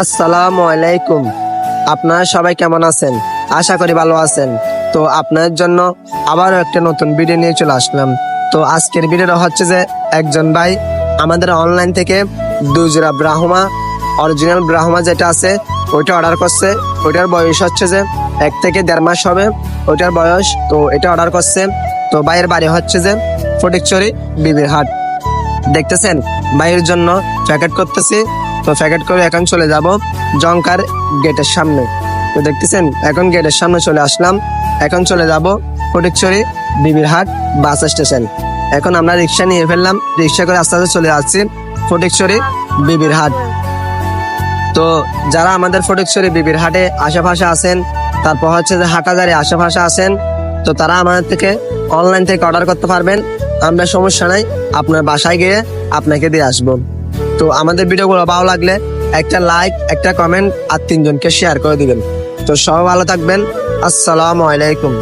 আসসালামু আলাইকুম। আপনারা সবাই কেমন আছেন? আশা করি ভালো আছেন। তো আপনাদের জন্য আবারও একটা নতুন ভিডিও নিয়ে চলে আসলাম। তো আজকের ভিডিওটা হচ্ছে যে একজন ভাই আমাদের অনলাইন থেকে 2 জোড়া ব্রাহ্মা, অরিজিনাল ব্রাহ্মা যেটা আছে ওইটা অর্ডার করছে। ওইটার বয়স হচ্ছে যে 1 থেকে 1.5 মাস হবে ওইটার বয়স। তো এটা অর্ডার করছে। তো ভাইয়ের বাড়ি হচ্ছে যে ফটিকছড়ি বিবির হাট। দেখতেছেন ভাইয়ের জন্য প্যাকেট করতেছি। তো প্যাকেট করে এখন চলে যাব জংকার গেটের সামনে। তো দেখতেছেন এখন গেটের সামনে চলে আসলাম। এখন চলে যাব ফটিকছড়ি বিবির হাট বাস স্টেশন। এখন আমরা রিক্সা নিয়ে ফেললাম, রিক্সা করে আস্তে আস্তে চলে যাচ্ছি ফটিকছড়ি বিবির হাট। তো যারা আমাদের ফটিকছড়ি বিবির হাটে আশেপাশে আছেন, তারপর হচ্ছে যে হাটাজারি আশেপাশে আছেন, তো তারা আমাদের থেকে অনলাইন থেকে অর্ডার করতে পারবেন। আমরা সমস্যা নাই, আপনার বাসায় গিয়ে আপনাকে দিয়ে আসবো। তো আমাদের ভিডিওগুলো ভালো লাগলে একটা লাইক, একটা কমেন্ট আর 3 জনকে শেয়ার করে দিবেন। তো সবাই ভালো থাকবেন। আসসালামু আলাইকুম।